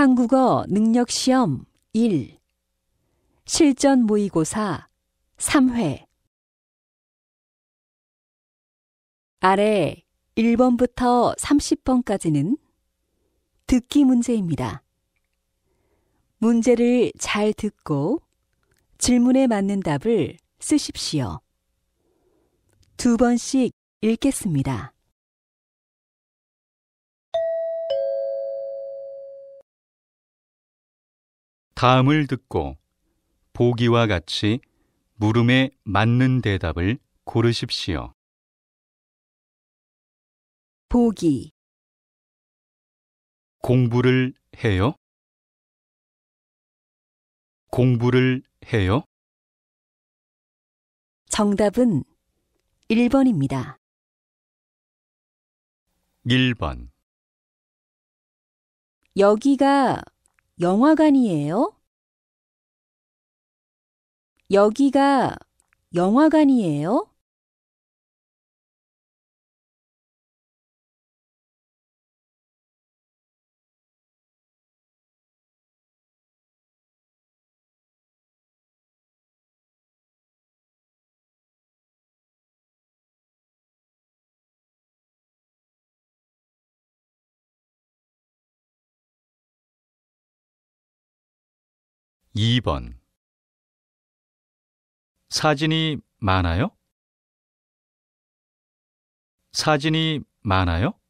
한국어 능력시험 1 실전 모의고사 3회 아래 1번부터 30번까지는 듣기 문제입니다. 문제를 잘 듣고 질문에 맞는 답을 쓰십시오. 2번씩 읽겠습니다. 다음을 듣고 보기와 같이 물음에 맞는 대답을 고르십시오. 보기 공부를 해요? 공부를 해요? 정답은 1번입니다. 1번 여기가 영화관이에요? 여기가 영화관이에요? 2번 사진이 많아요? 사진이 많아요?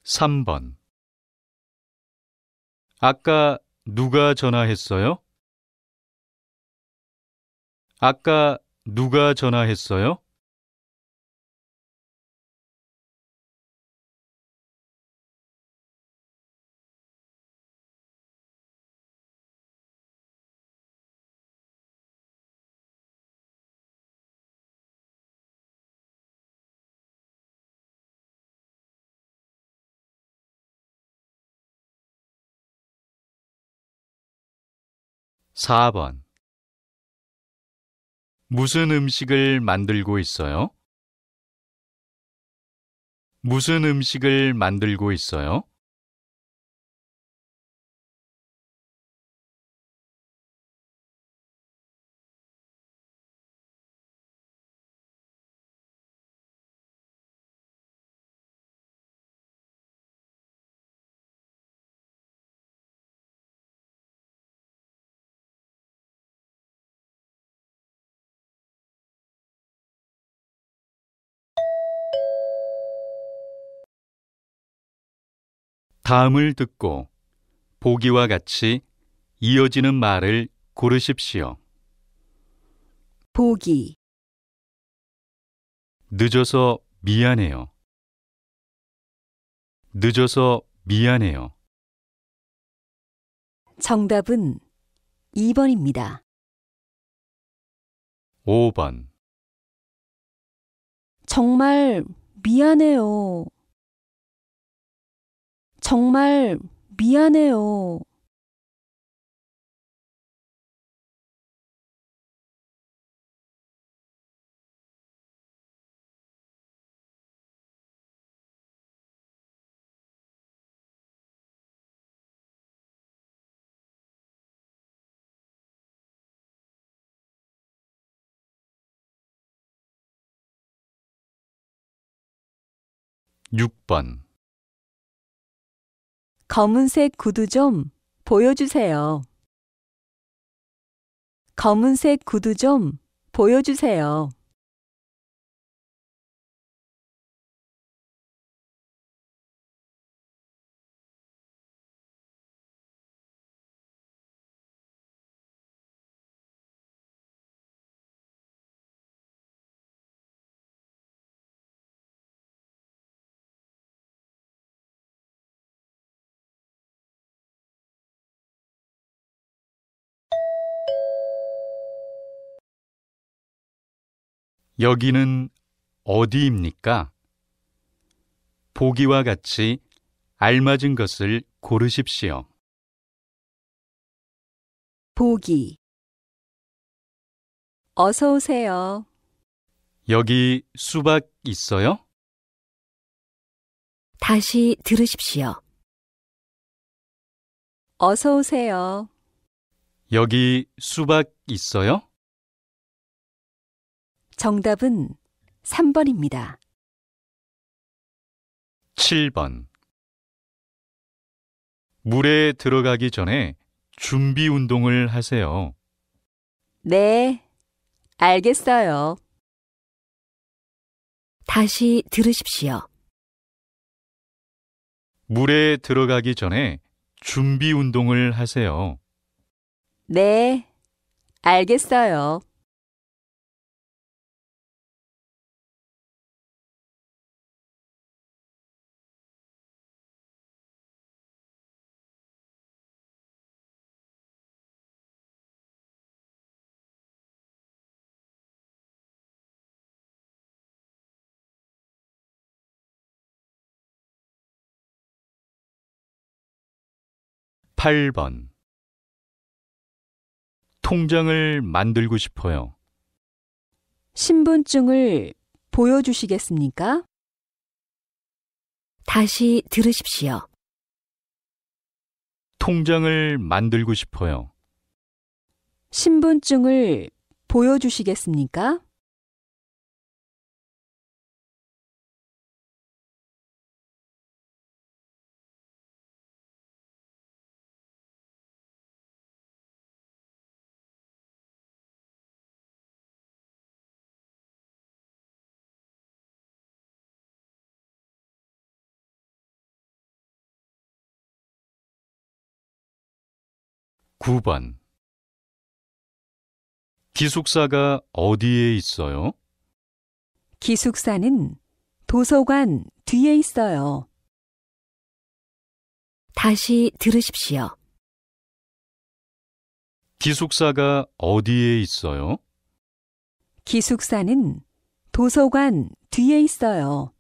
3번 아까 누가 전화했어요? 아까 누가 전화했어요? 4번 무슨 음식을 만들고 있어요? 무슨 음식을 만들고 있어요? '다음을 듣고 보기와 같이 이어지는 말을 고르십시오. 보기 늦어서 미안해요. 늦어서 미안해요. 정답은 2번입니다. 5번 정말 미안해요. 정말 미안해요. 6번 검은색 구두 좀 보여주세요. 검은색 구두 좀 보여주세요. 여기는 어디입니까? 보기와 같이 알맞은 것을 고르십시오. 보기. 어서 오세요. 여기 수박 있어요? 다시 들으십시오. 어서 오세요. 여기 수박 있어요? 정답은 3번입니다. 7번. 물에 들어가기 전에 준비 운동을 하세요. 네, 알겠어요. 다시 들으십시오. 물에 들어가기 전에 준비 운동을 하세요. 네, 알겠어요. 8번. 통장을 만들고 싶어요. 신분증을 보여주시겠습니까? 다시 들으십시오. 통장을 만들고 싶어요. 신분증을 보여주시겠습니까? 9번. 기숙사가 어디에 있어요? 기숙사는 도서관 뒤에 있어요. 다시 들으십시오. 기숙사가 어디에 있어요? 기숙사는 도서관 뒤에 있어요.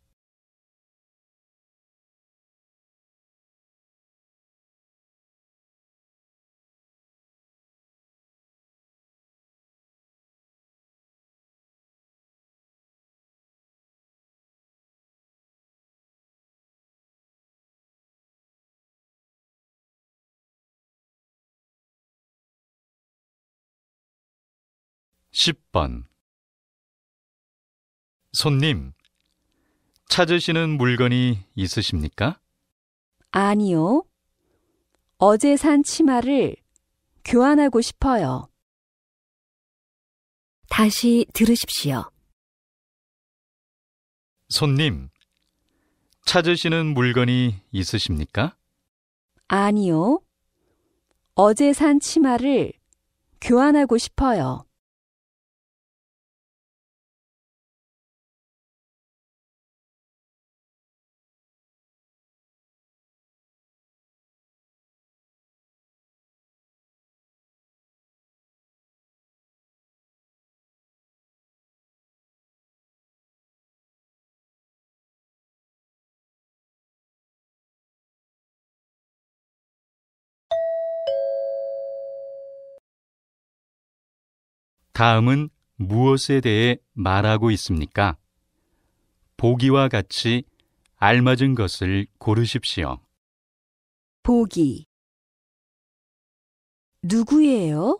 10번. 손님, 찾으시는 물건이 있으십니까? 아니요. 어제 산 치마를 교환하고 싶어요. 다시 들으십시오. 손님, 찾으시는 물건이 있으십니까? 아니요. 어제 산 치마를 교환하고 싶어요. 다음은 무엇에 대해 말하고 있습니까? 보기와 같이 알맞은 것을 고르십시오. 보기. 누구예요?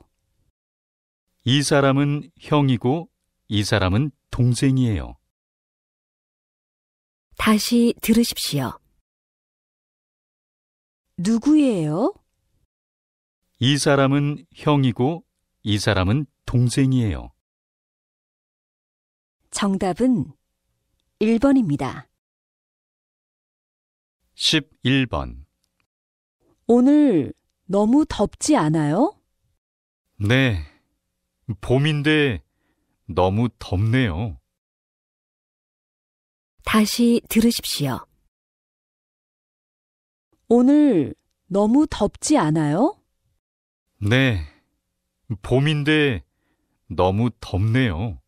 이 사람은 형이고 이 사람은 동생이에요. 다시 들으십시오. 누구예요? 이 사람은 형이고 이 사람은 동생이에요. 정답은 1번입니다. 11번. 오늘 너무 덥지 않아요? 네, 봄인데 너무 덥네요. 다시 들으십시오. 오늘 너무 덥지 않아요? 네, 봄인데 너무 덥네요.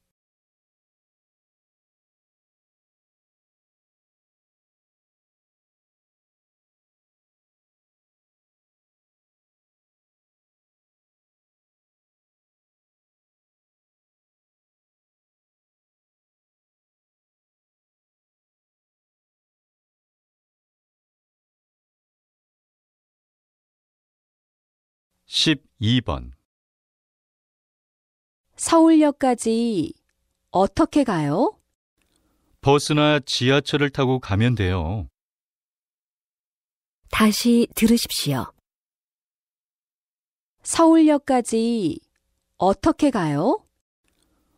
12번. 서울역까지 어떻게 가요? 버스나 지하철을 타고 가면 돼요. 다시 들으십시오. 서울역까지 어떻게 가요?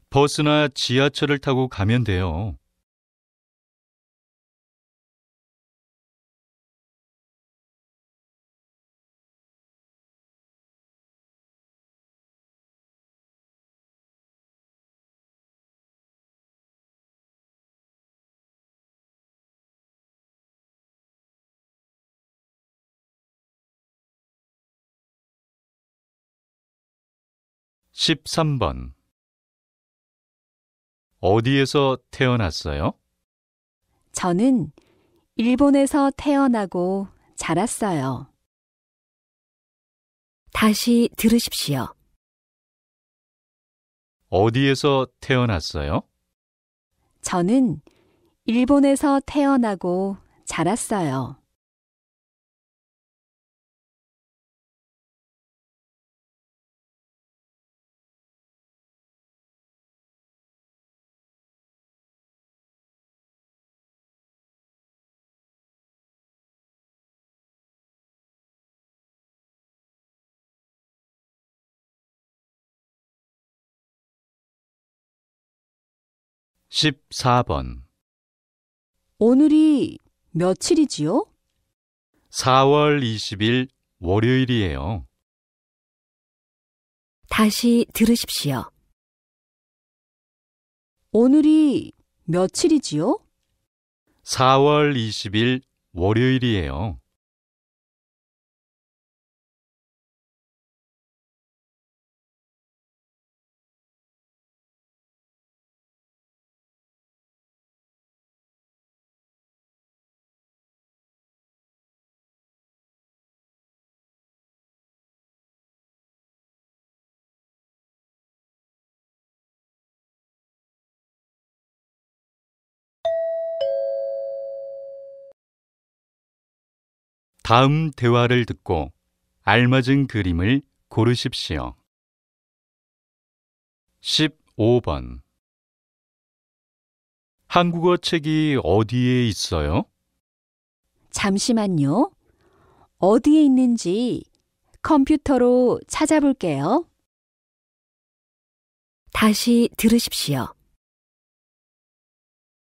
버스나 지하철을 타고 가면 돼요. (13번) 어디에서 태어났어요? 저는 일본에서 태어나고 자랐어요. 다시 들으십시오. 어디에서 태어났어요? 저는 일본에서 태어나고 자랐어요. (14번) 오늘이 며칠이지요? 4월 20일 월요일이에요. 다시 들으십시오. 오늘이 며칠이지요? 4월 20일 월요일이에요. 다음 대화를 듣고 알맞은 그림을 고르십시오. 15번. 한국어 책이 어디에 있어요? 잠시만요. 어디에 있는지 컴퓨터로 찾아볼게요. 다시 들으십시오.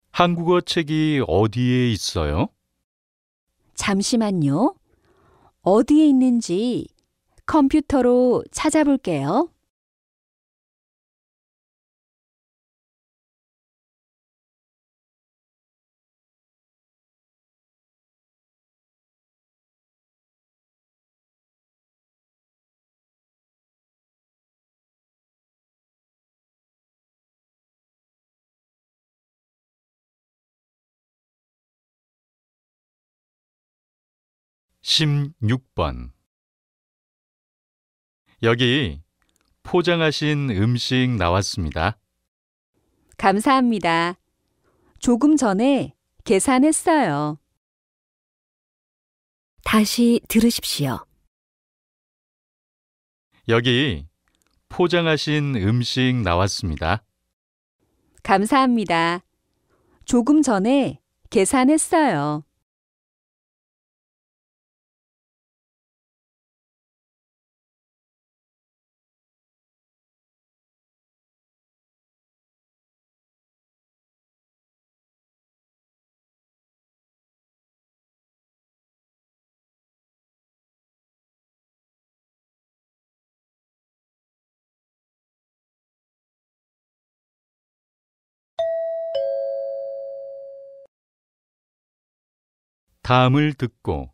한국어 책이 어디에 있어요? 잠시만요. 어디에 있는지 컴퓨터로 찾아볼게요. (16번) 여기 포장하신 음식 나왔습니다. 감사합니다. 조금 전에 계산했어요. 다시 들으십시오. 여기 포장하신 음식 나왔습니다. 감사합니다. 조금 전에 계산했어요. 다음을 듣고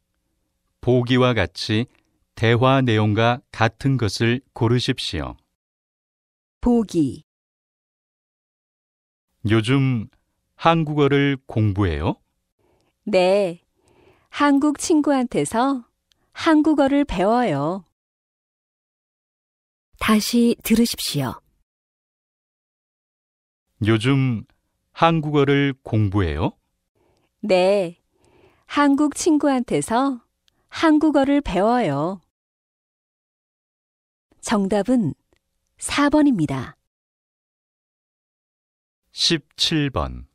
보기와 같이 대화 내용과 같은 것을 고르십시오. 보기, 요즘 한국어를 공부해요? 네. 한국 친구한테서 한국어를 배워요. 다시 들으십시오. 요즘 한국어를 공부해요? 네. 한국 친구한테서 한국어를 배워요. 정답은 4번입니다. 17번.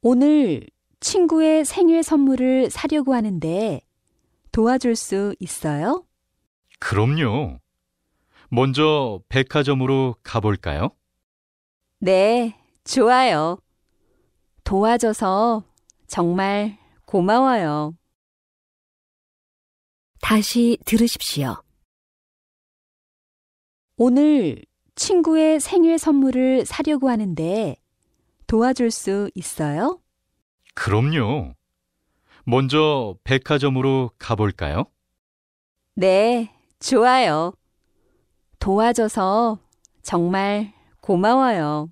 오늘 친구의 생일 선물을 사려고 하는데 도와줄 수 있어요? 그럼요. 먼저 백화점으로 가볼까요? 네, 좋아요. 도와줘서 정말 고마워요. 다시 들으십시오. 오늘 친구의 생일 선물을 사려고 하는데 도와줄 수 있어요? 그럼요. 먼저 백화점으로 가볼까요? 네, 좋아요. 도와줘서 정말 고마워요.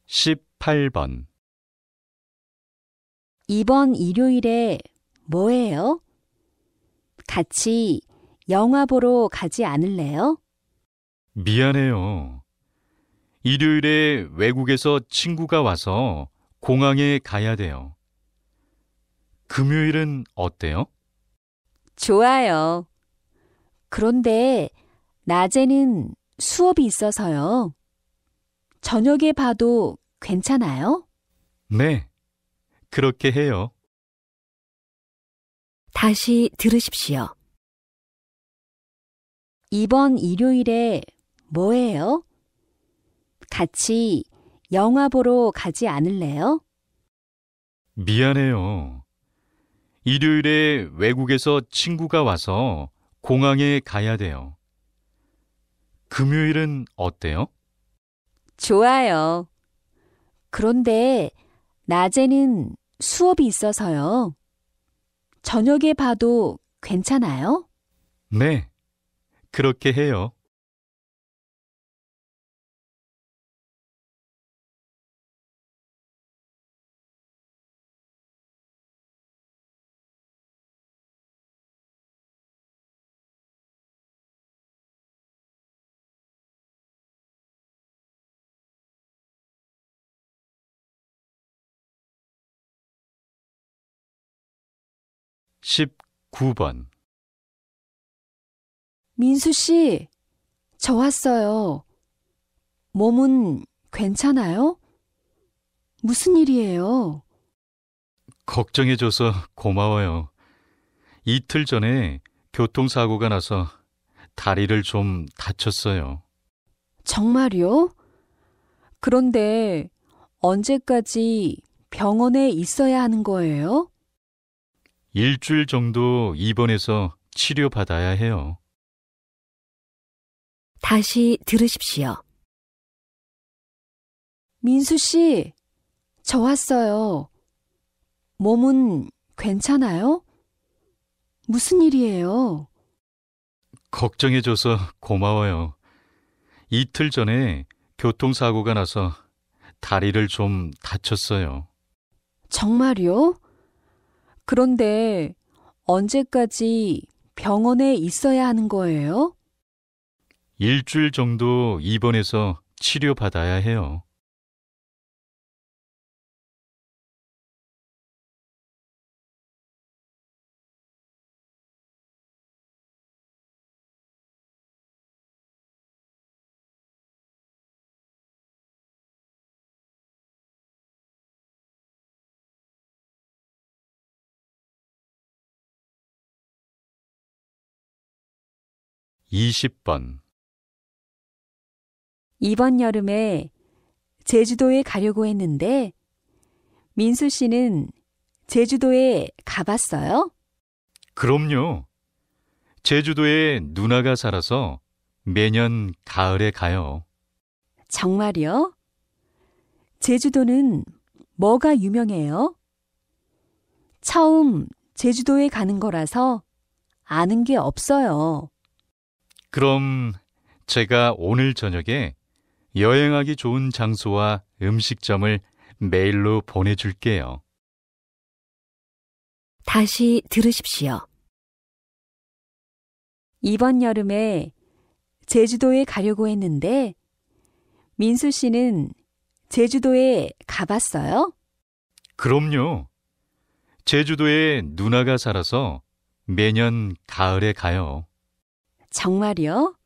십팔 번. 이번 일요일에 뭐해요? 같이 영화 보러 가지 않을래요? 미안해요. 일요일에 외국에서 친구가 와서 공항에 가야 돼요. 금요일은 어때요? 좋아요. 그런데 낮에는 수업이 있어서요. 저녁에 봐도 괜찮아요? 네, 그렇게 해요. 다시 들으십시오. 이번 일요일에 뭐해요? 같이 영화 보러 가지 않을래요? 미안해요. 일요일에 외국에서 친구가 와서 공항에 가야 돼요. 금요일은 어때요? 좋아요. 그런데 낮에는 수업이 있어서요. 저녁에 봐도 괜찮아요? 네, 그렇게 해요. 십구 번. 민수 씨, 저 왔어요. 몸은 괜찮아요? 무슨 일이에요? 걱정해줘서 고마워요. 이틀 전에 교통사고가 나서 다리를 좀 다쳤어요. 정말요? 그런데 언제까지 병원에 있어야 하는 거예요? 일주일 정도 입원해서 치료받아야 해요. 다시 들으십시오. 민수 씨, 저 왔어요. 몸은 괜찮아요? 무슨 일이에요? 걱정해줘서 고마워요. 이틀 전에 교통사고가 나서 다리를 좀 다쳤어요. 정말요? 그런데 언제까지 병원에 있어야 하는 거예요? 일주일 정도 입원해서 치료받아야 해요. 이십 번. 이번 여름에 제주도에 가려고 했는데 민수 씨는 제주도에 가봤어요? 그럼요. 제주도에 누나가 살아서 매년 가을에 가요. 정말요? 제주도는 뭐가 유명해요? 처음 제주도에 가는 거라서 아는 게 없어요. 그럼 제가 오늘 저녁에 여행하기 좋은 장소와 음식점을 메일로 보내줄게요. 다시 들으십시오. 이번 여름에 제주도에 가려고 했는데 민수 씨는 제주도에 가봤어요? 그럼요. 제주도에 누나가 살아서 매년 가을에 가요. 정말요?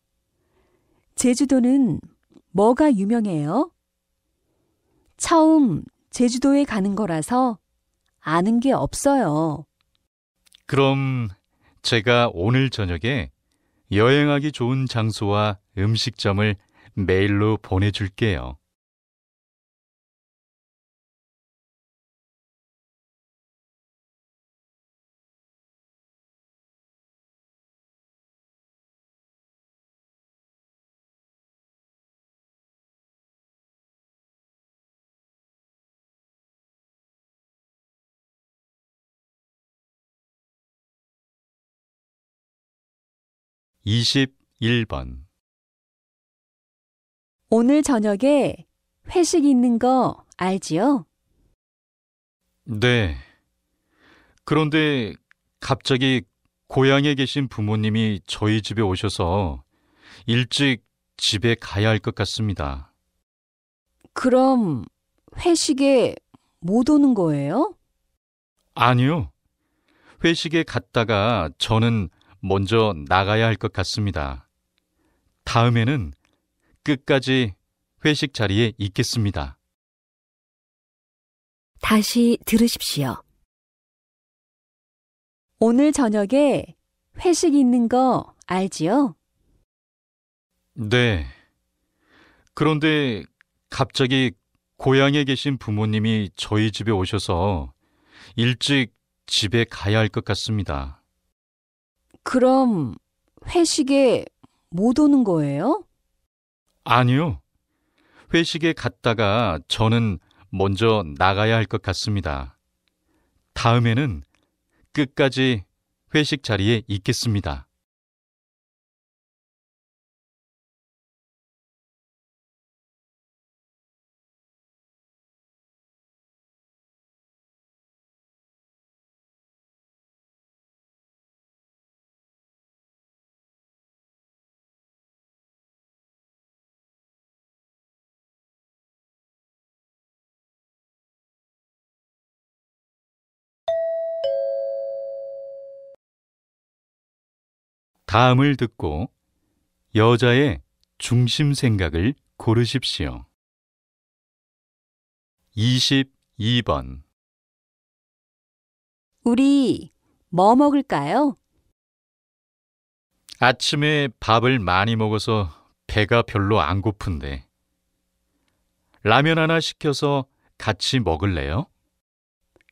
제주도는 뭐가 유명해요? 처음 제주도에 가는 거라서 아는 게 없어요. 그럼 제가 오늘 저녁에 여행하기 좋은 장소와 음식점을 메일로 보내줄게요. (21번) 오늘 저녁에 회식 있는 거 알지요? 네. 그런데 갑자기 고향에 계신 부모님이 저희 집에 오셔서 일찍 집에 가야 할 것 같습니다. 그럼 회식에 못 오는 거예요? 아니요. 회식에 갔다가 저는 먼저 나가야 할 것 같습니다. 다음에는 끝까지 회식 자리에 있겠습니다. 다시 들으십시오. 오늘 저녁에 회식 있는 거 알지요? 네. 그런데 갑자기 고향에 계신 부모님이 저희 집에 오셔서 일찍 집에 가야 할 것 같습니다. 그럼 회식에 못 오는 거예요? 아니요. 회식에 갔다가 저는 먼저 나가야 할 것 같습니다. 다음에는 끝까지 회식 자리에 있겠습니다. 다음을 듣고 여자의 중심 생각을 고르십시오. 22번 우리 뭐 먹을까요? 아침에 밥을 많이 먹어서 배가 별로 안 고픈데 라면 하나 시켜서 같이 먹을래요?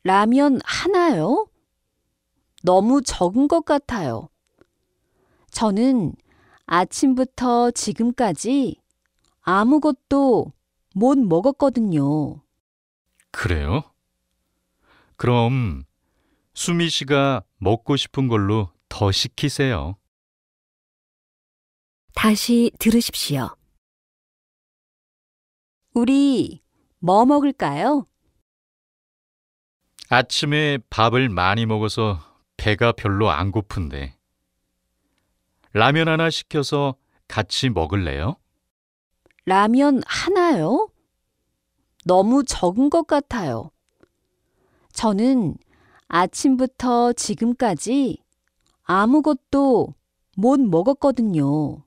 라면 하나요? 너무 적은 것 같아요. 저는 아침부터 지금까지 아무것도 못 먹었거든요. 그래요? 그럼 수미 씨가 먹고 싶은 걸로 더 시키세요. 다시 들으십시오. 우리 뭐 먹을까요? 아침에 밥을 많이 먹어서 배가 별로 안 고픈데 라면 하나 시켜서 같이 먹을래요? 라면 하나요? 너무 적은 것 같아요. 저는 아침부터 지금까지 아무것도 못 먹었거든요.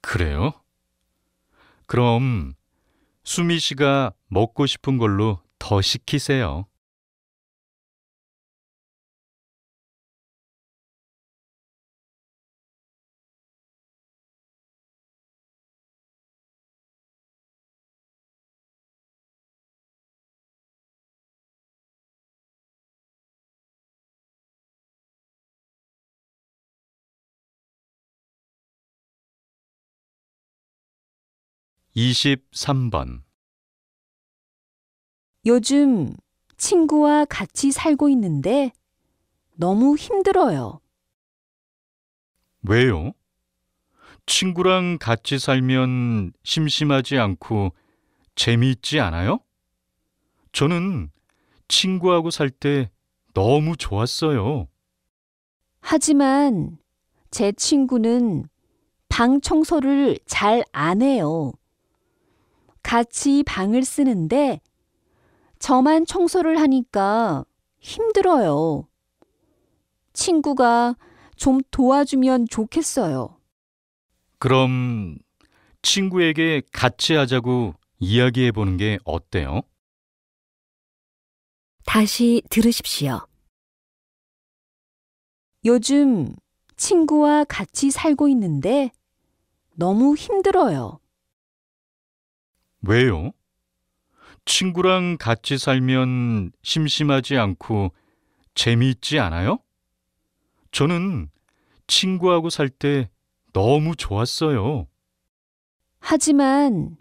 그래요? 그럼 수미 씨가 먹고 싶은 걸로 더 시키세요. 23번 요즘 친구와 같이 살고 있는데 너무 힘들어요. 왜요? 친구랑 같이 살면 심심하지 않고 재미있지 않아요? 저는 친구하고 살 때 너무 좋았어요. 하지만 제 친구는 방 청소를 잘 안 해요. 같이 방을 쓰는데 저만 청소를 하니까 힘들어요. 친구가 좀 도와주면 좋겠어요. 그럼 친구에게 같이 하자고 이야기해 보는 게 어때요? 다시 들으십시오. 요즘 친구와 같이 살고 있는데 너무 힘들어요. 왜요? 친구랑 같이 살면 심심하지 않고 재미있지 않아요? 저는 친구하고 살 때 너무 좋았어요. 하지만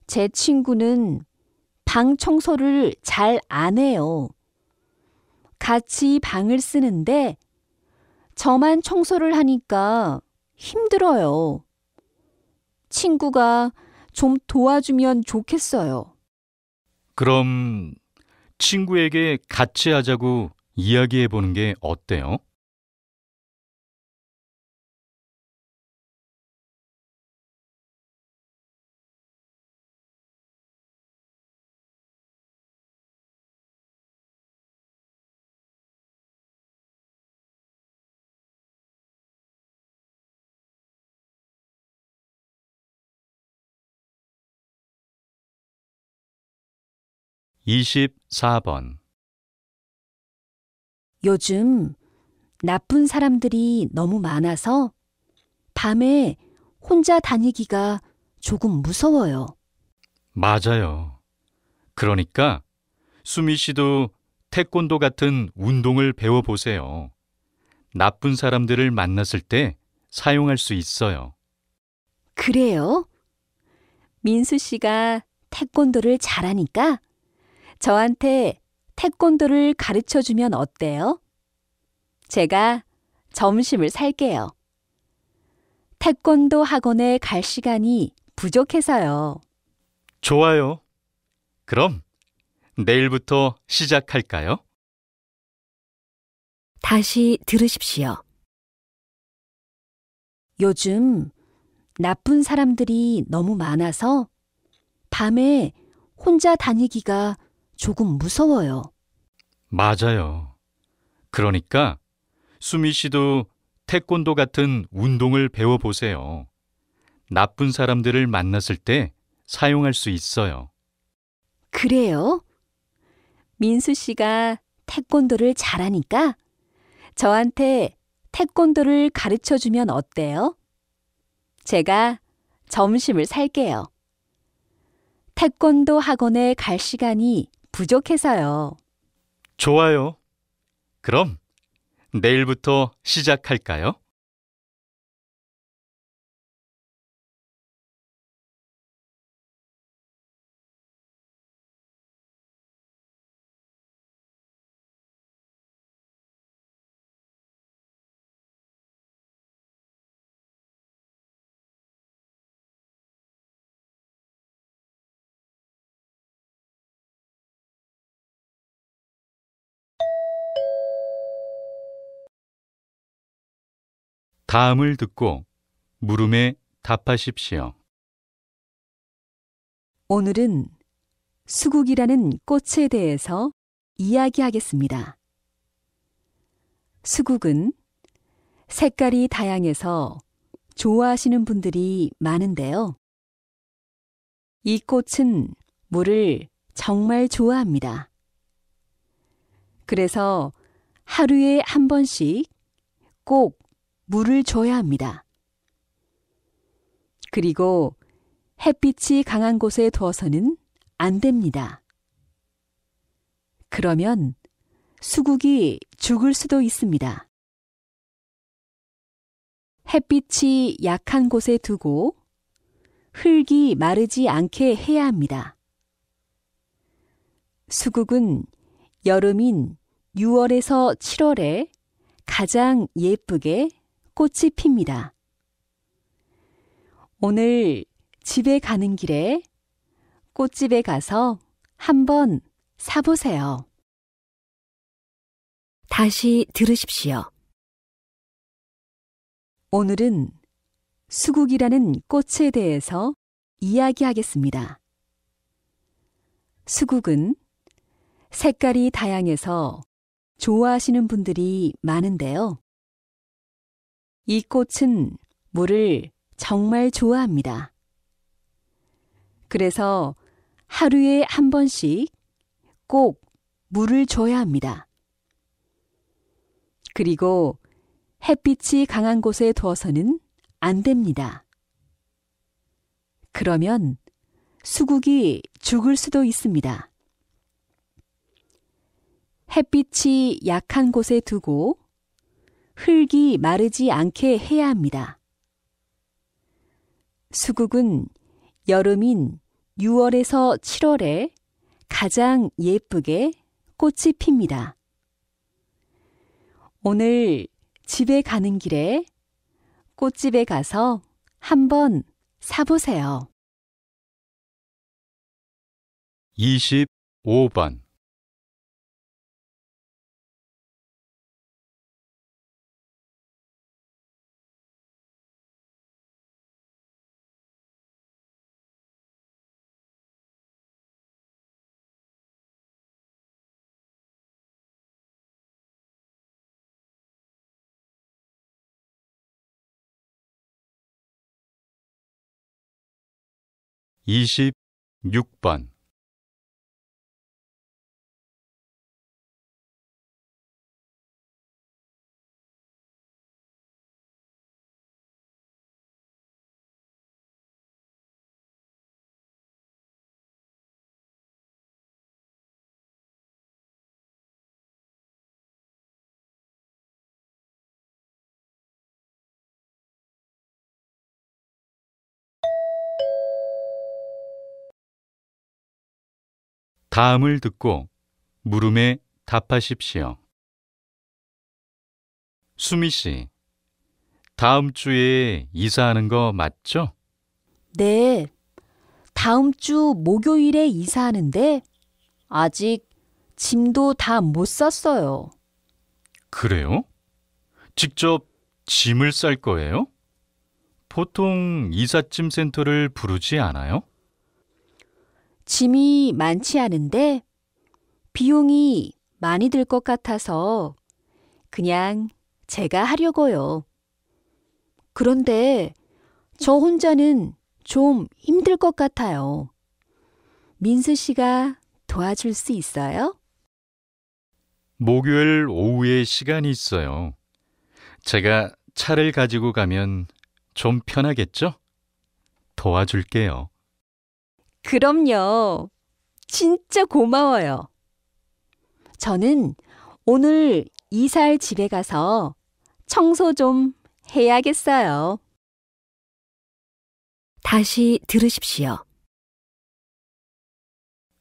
제 친구는 방 청소를 잘 안 해요. 같이 방을 쓰는데 저만 청소를 하니까 힘들어요. 친구가 좀 도와주면 좋겠어요. 그럼 친구에게 같이 하자고 이야기해 보는 게 어때요? (24번) 요즘 나쁜 사람들이 너무 많아서 밤에 혼자 다니기가 조금 무서워요. 맞아요. 그러니까 수미 씨도 태권도 같은 운동을 배워보세요. 나쁜 사람들을 만났을 때 사용할 수 있어요. 그래요? 민수 씨가 태권도를 잘하니까 저한테 태권도를 가르쳐 주면 어때요? 제가 점심을 살게요. 태권도 학원에 갈 시간이 부족해서요. 좋아요. 그럼 내일부터 시작할까요? 다시 들으십시오. 요즘 나쁜 사람들이 너무 많아서 밤에 혼자 다니기가 조금 무서워요. 맞아요. 그러니까 수미 씨도 태권도 같은 운동을 배워보세요. 나쁜 사람들을 만났을 때 사용할 수 있어요. 그래요? 민수 씨가 태권도를 잘하니까 저한테 태권도를 가르쳐 주면 어때요? 제가 점심을 살게요. 태권도 학원에 갈 시간이 부족해서요. 좋아요. 그럼 내일부터 시작할까요? 다음을 듣고 물음에 답하십시오. 오늘은 수국이라는 꽃에 대해서 이야기하겠습니다. 수국은 색깔이 다양해서 좋아하시는 분들이 많은데요. 이 꽃은 물을 정말 좋아합니다. 그래서 하루에 한 번씩 꼭 물을 줘야 합니다. 그리고 햇빛이 강한 곳에 두어서는 안 됩니다. 그러면 수국이 죽을 수도 있습니다. 햇빛이 약한 곳에 두고 흙이 마르지 않게 해야 합니다. 수국은 여름인 6월에서 7월에 가장 예쁘게 꽃이 핍니다. 오늘 집에 가는 길에 꽃집에 가서 한번 사보세요. 다시 들으십시오. 오늘은 수국이라는 꽃에 대해서 이야기하겠습니다. 수국은 색깔이 다양해서 좋아하시는 분들이 많은데요. 이 꽃은 물을 정말 좋아합니다. 그래서 하루에 한 번씩 꼭 물을 줘야 합니다. 그리고 햇빛이 강한 곳에 두어서는 안 됩니다. 그러면 수국이 죽을 수도 있습니다. 햇빛이 약한 곳에 두고 흙이 마르지 않게 해야 합니다. 수국은 여름인 6월에서 7월에 가장 예쁘게 꽃이 핍니다. 오늘 집에 가는 길에 꽃집에 가서 한번 사보세요. 25번. 이십 6번. 다음을 듣고 물음에 답하십시오. 수미 씨, 다음 주에 이사하는 거 맞죠? 네, 다음 주 목요일에 이사하는데 아직 짐도 다 못 쌌어요. 그래요? 직접 짐을 쌀 거예요? 보통 이삿짐 센터를 부르지 않아요? 짐이 많지 않은데 비용이 많이 들 것 같아서 그냥 제가 하려고요. 그런데 저 혼자는 좀 힘들 것 같아요. 민수 씨가 도와줄 수 있어요? 목요일 오후에 시간이 있어요. 제가 차를 가지고 가면 좀 편하겠죠? 도와줄게요. 그럼요. 진짜 고마워요. 저는 오늘 이사할 집에 가서 청소 좀 해야겠어요. 다시 들으십시오.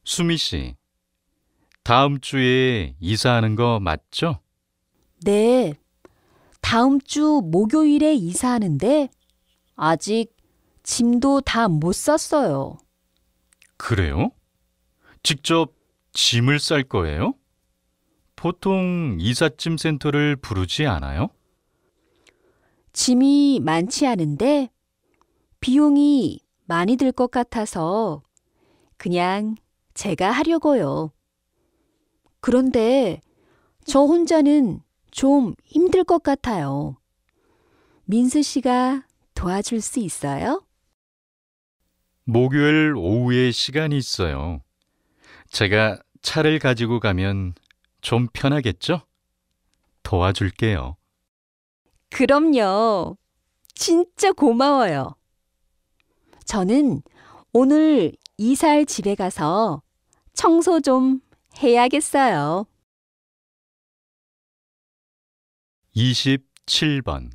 수미 씨, 다음 주에 이사하는 거 맞죠? 네, 다음 주 목요일에 이사하는데 아직 짐도 다 못 쌌어요. 그래요? 직접 짐을 쌀 거예요? 보통 이삿짐 센터를 부르지 않아요? 짐이 많지 않은데 비용이 많이 들 것 같아서 그냥 제가 하려고요. 그런데 저 혼자는 좀 힘들 것 같아요. 민수 씨가 도와줄 수 있어요? 목요일 오후에 시간이 있어요. 제가 차를 가지고 가면 좀 편하겠죠? 도와줄게요. 그럼요. 진짜 고마워요. 저는 오늘 이사할 집에 가서 청소 좀 해야겠어요. 27번.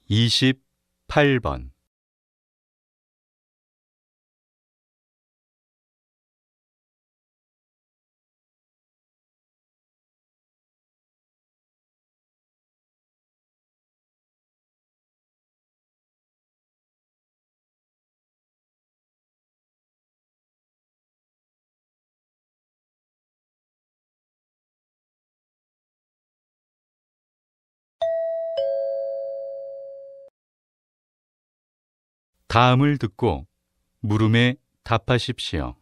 28번. 다음을 듣고 물음에 답하십시오.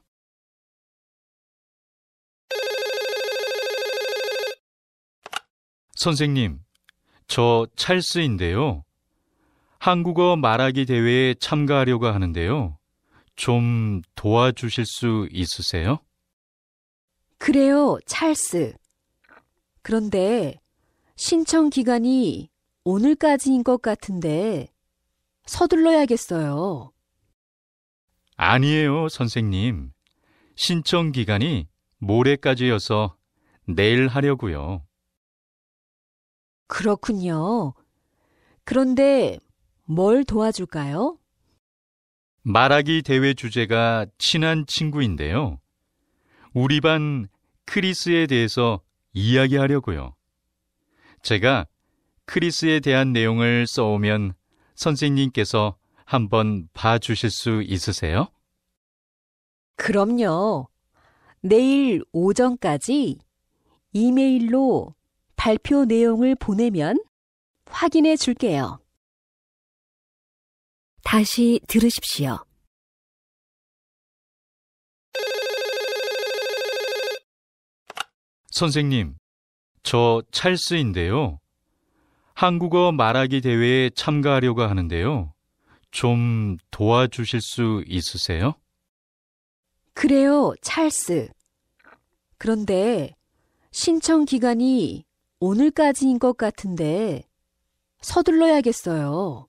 선생님, 저 찰스인데요. 한국어 말하기 대회에 참가하려고 하는데요. 좀 도와주실 수 있으세요? 그래요, 찰스. 그런데 신청 기간이 오늘까지인 것 같은데 서둘러야겠어요. 아니에요, 선생님. 신청 기간이 모레까지여서 내일 하려고요. 그렇군요. 그런데 뭘 도와줄까요? 말하기 대회 주제가 친한 친구인데요. 우리 반 크리스에 대해서 이야기하려고요. 제가 크리스에 대한 내용을 써오면 선생님께서 한번 봐주실 수 있으세요? 그럼요. 내일 오전까지 이메일로 발표 내용을 보내면 확인해 줄게요. 다시 들으십시오. 선생님, 저 찰스인데요. 한국어 말하기 대회에 참가하려고 하는데요. 좀 도와주실 수 있으세요? 그래요, 찰스. 그런데 신청 기간이 오늘까지인 것 같은데 서둘러야겠어요.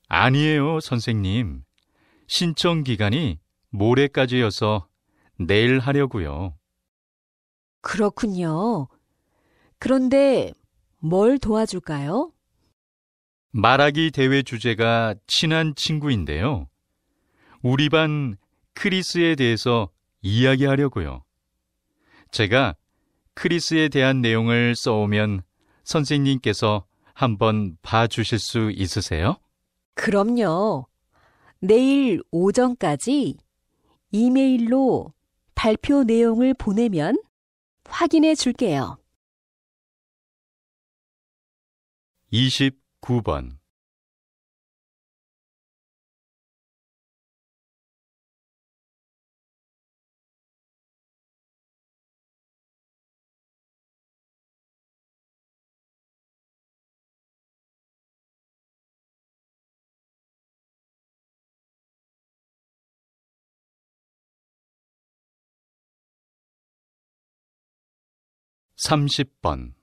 아니에요, 선생님. 신청 기간이 모레까지여서 내일 하려고요. 그렇군요. 그런데 뭘 도와줄까요? 말하기 대회 주제가 친한 친구인데요. 우리 반 크리스에 대해서 이야기하려고요. 제가 크리스에 대한 내용을 써오면 선생님께서 한번 봐주실 수 있으세요? 그럼요. 내일 오전까지 이메일로 발표 내용을 보내면 확인해 줄게요. 29번. (30번)